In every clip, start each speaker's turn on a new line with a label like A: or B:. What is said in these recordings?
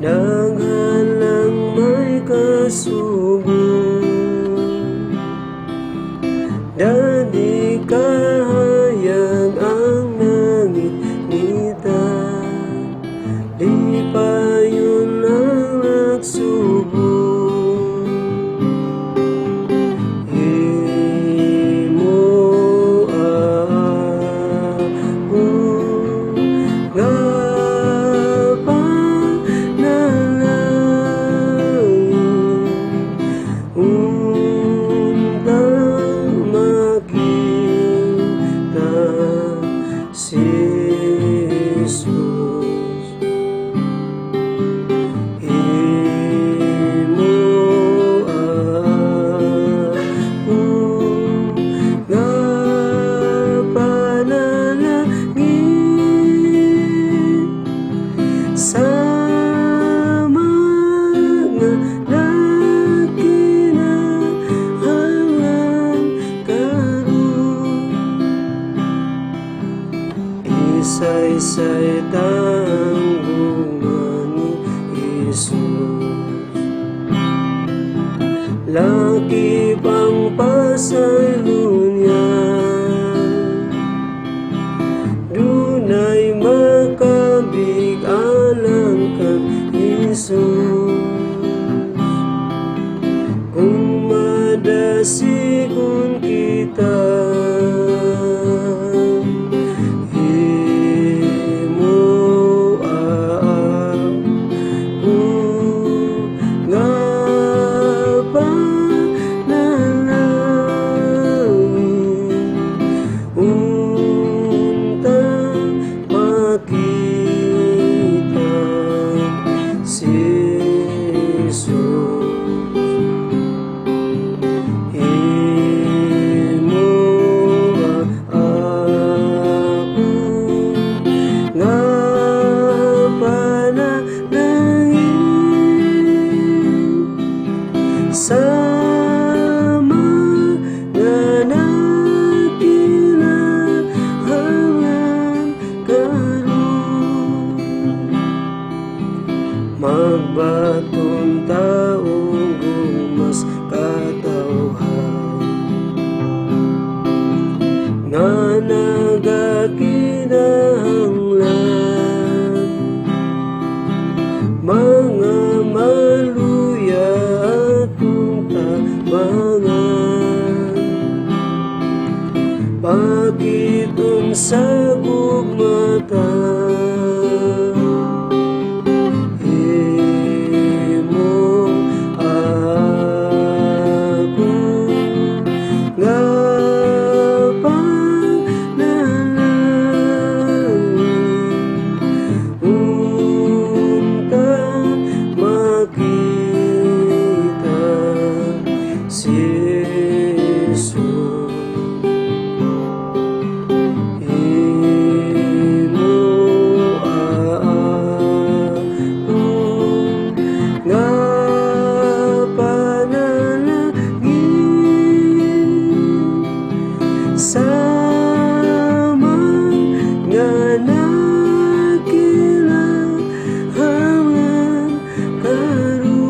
A: daghan lang may kasubong. Dadi kahayag ang nangingita, di pa yun ang nagsubong. Imo ako nga panalangin, undang makita si Jesus. Imo ako nga panalangin, sa mga nakinahanglan karon. Isa-isa'y tanggungan ni Jesus, laki pang pasalunya, dunay makabig-alang kang Jesus. Kung madasigon kita, imo ako nga panalangin, untang makita si Jesus. Imo ako nga panalangin, sa mga nakinahanglan karon. Magbaton taong gumas katawhan, nga nagakinahanglan, mga maluya atong tabangan. Bakit unsa gugmata, imo ako nga panalangin, untang makita si Jesus. Imo ako nga panalangin, sa mga nakinahanglan karon.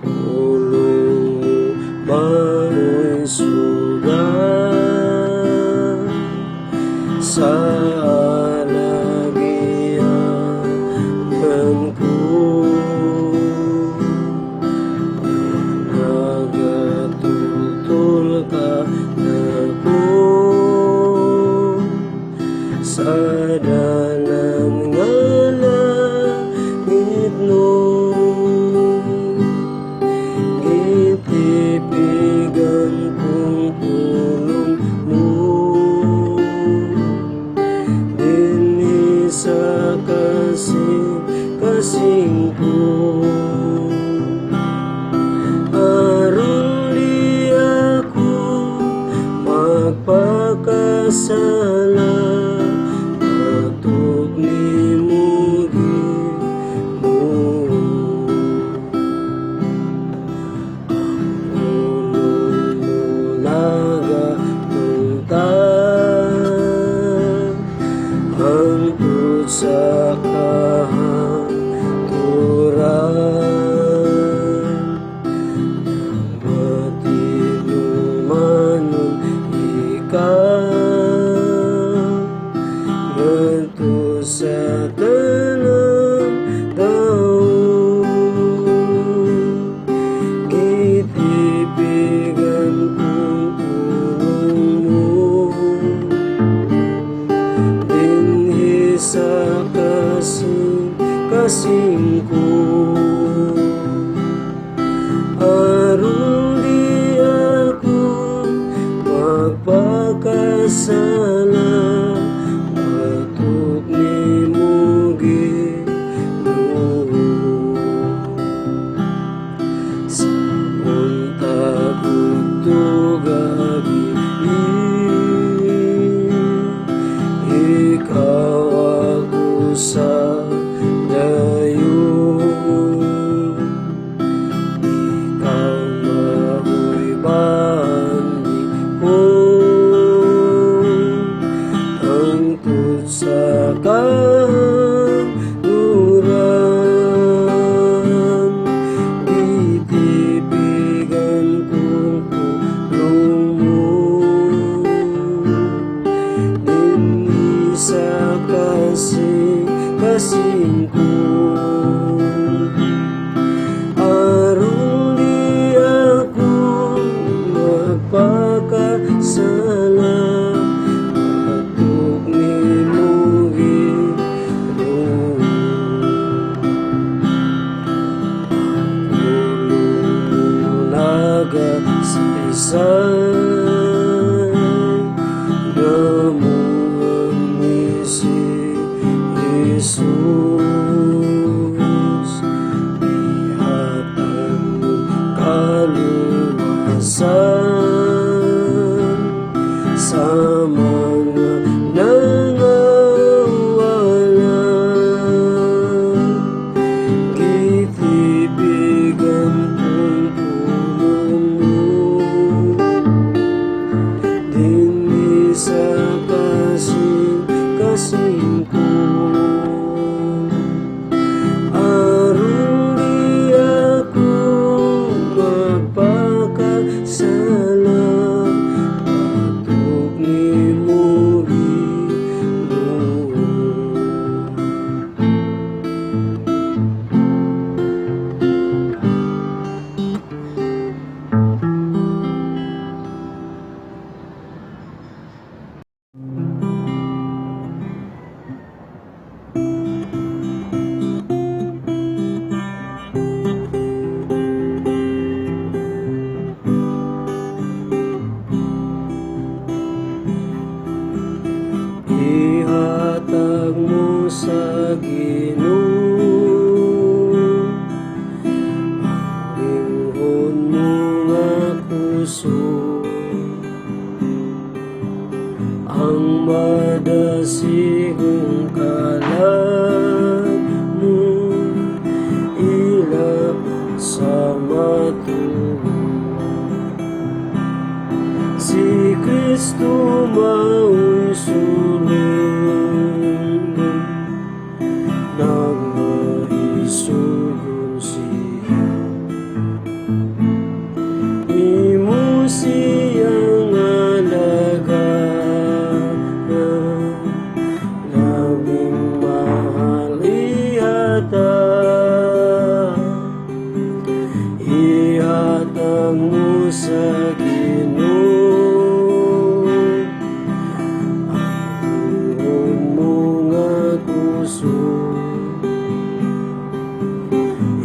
A: Pulong mao'y sugat sa alagyan ko, nagatutol ka nako sa dalan nga langit nun. Itipigan kong pulong mo, sala batok nimo Ginoo. Sa untag ug gabi ikaw ako sa dayon. Ikaw mao'y bandi ko hangtod sa kahuran. Titipigan kong pulong mo dinhi sa kasing ko. Aron di ako magpakasala batok nimo Ginoo. Pulong nagasaysay namuang ni si Jesus. Ihatag mo kaluwasan sa mga nangawalan. Gitipigan kong pulong mo dinhi sa kasing ko. Aron di ako magpakasala batok nimo Ginoo. Ihatag mo sa Ginoo ang ingon mo nga puso, ang madasigong kalag mo ilapit sa matuo. Si Kristo mao'y sulong nagmaisugon siya. Imo siyang alagaan, naming mahal ihatag mo sa Ginoo ang ingon mo nga puso.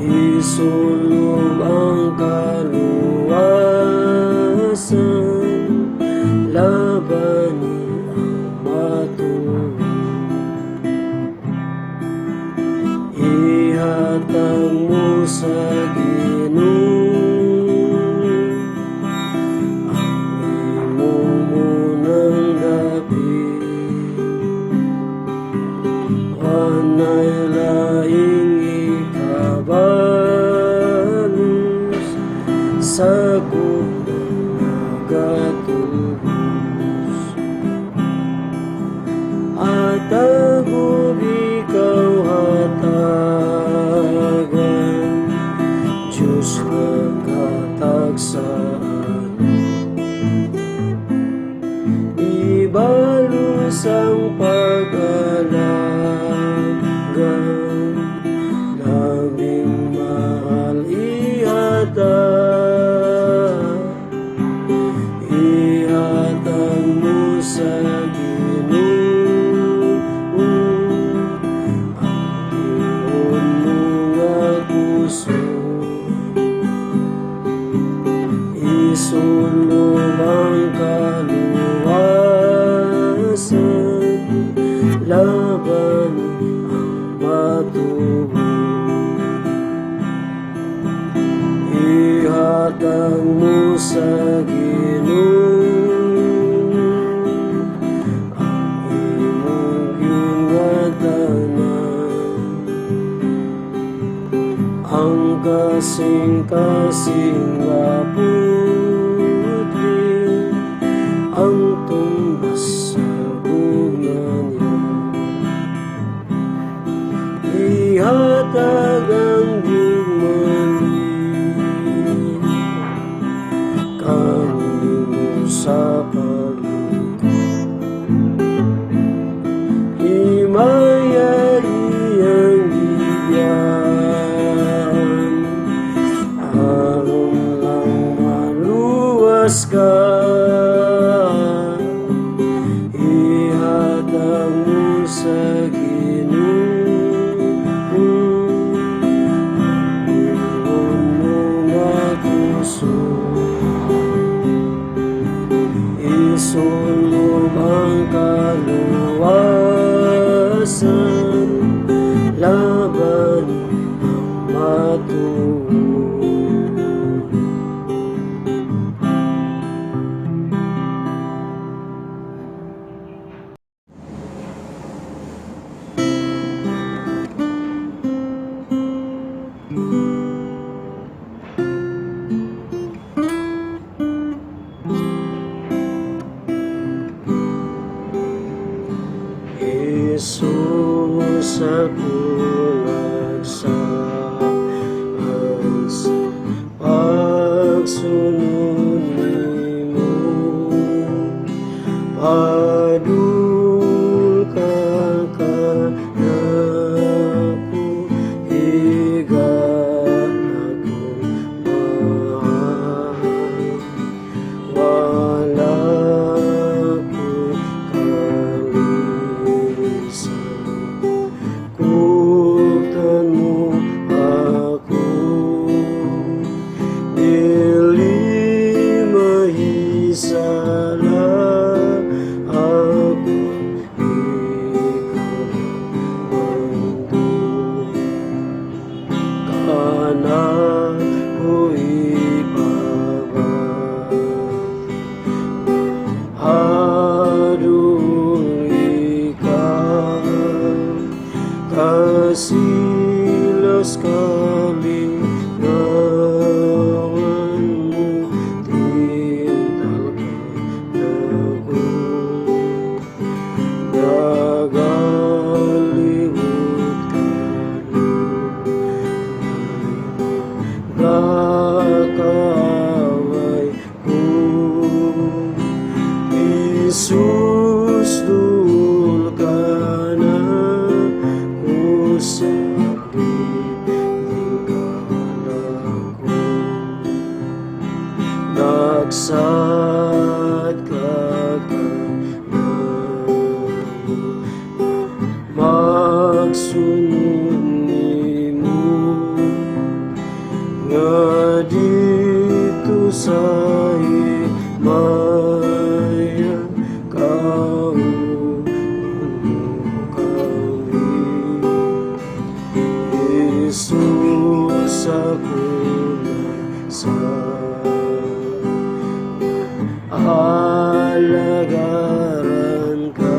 A: Isulong ang kaluwasan labani ang matuo. Ihatag mo sa Ginoo ang imumunang dapit. Wanay laing ikabalos sa gubong nagatubos. At agud ikaw hatagan, Diyos nagkatagsaan. Ibalos ang pag-alaga, naming mahal ihatag mo sa Ginoo ang ingon mo nga puso. Isulong ang kaluwasan Ihatag mo sa Ginoo ang imong ginghatanan, ang kasing-kasing nga putli, ang tumbas sa ugnan niya. Ihatag ang gugmani kanimo sa paglingkod, himaya iyang bibyan, aron lang maluwas ka. Ihatag mo sa isulong ang kaluwasan, laban ang matuod. Jesus, ako nagsaang sa pagsunod nimo, padulkan ka nako, higan akong mahal, wala kutan mo ako, dili mahisala ako, ikaw ang kanan ko kasilas kalingawan mo, tintal ka nako, nagaliwot ka kakaway ko. Jesus, dul ka na sa bibingkalan ko, nagsad ka magsunod nimo, nga dito sa himaya Jesus, ako alagaran ka,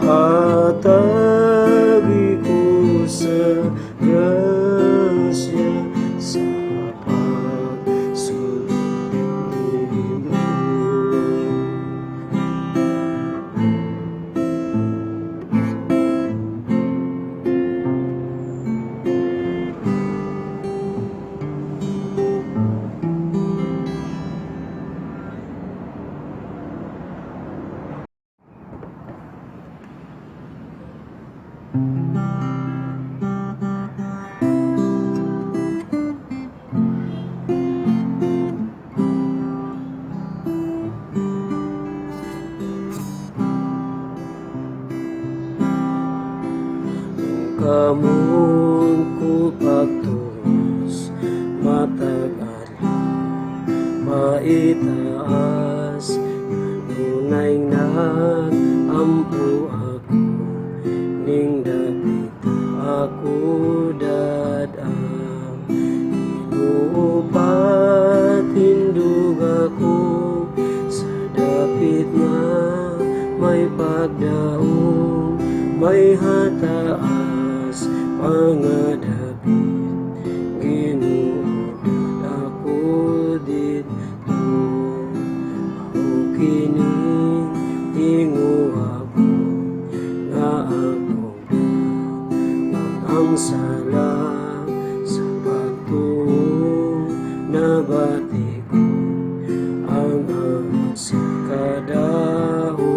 A: hatagi ko sa grasya sa pagsunod mo. Kamun ko pagtuos matagali maitaas, ngunay nagampo ako, ning dapita ako dadang Ginoo pagdaong may hataas pangadapit Ginoo ako dito ako kining tinguhabo nga akong ang sala sa pagtuong nabati ko ang sa kadahugan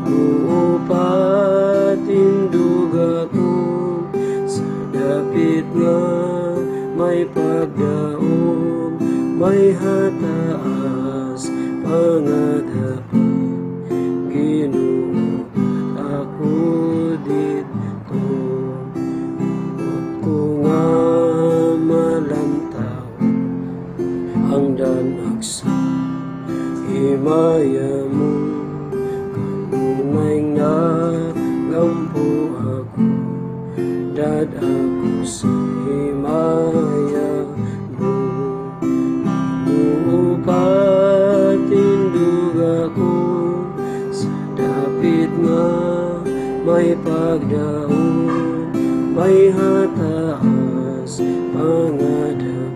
A: Inuupatindug ako sa dapit nga may pagdaong may hataas pangadapit Ginoo ako dito ko nga malantaw ang danagsa himaya mo kanunay nagampo ako dad ako sa himaya mo Inuupatindug ako sa dapit nga may pagdaong may hataas pangadapit